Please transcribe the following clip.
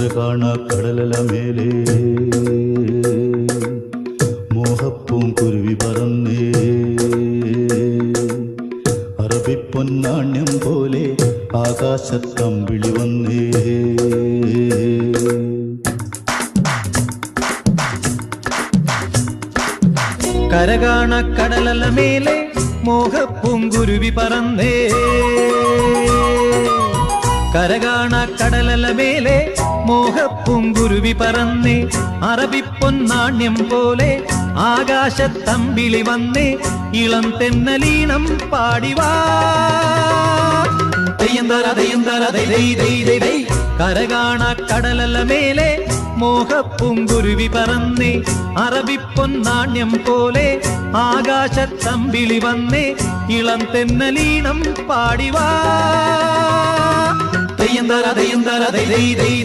കരകാണ കടലല മേലേ മോഹപ്പൂങ്കുരുവി പറന്നേ അറബിപ്പൊന്നാണ്യം പോലെ ആകാശത്തമ്പിളി വന്നേ കരകാണ കടലല മേലെ മോഹപ്പൂങ്കുരുവി പറന്നേ കരകാണ കടലല മേലെ മോഹപ്പൂങ്കുരുവി പറന്നേ അറബിപ്പൊന്നാണ്യം പോലെ ആകാശത്തമ്പിളി വന്നേ ഇളം തെന്നലീണം പാടിവാ കരകാണ കടലല മേലെ മോഹപ്പൂങ്കുരുവി പറന്നേ അറബിപ്പൊന്നാണ്യം പോലെ ആകാശത്തമ്പിളി വന്നേ ഇളം തെന്നലീണം പാടിവാ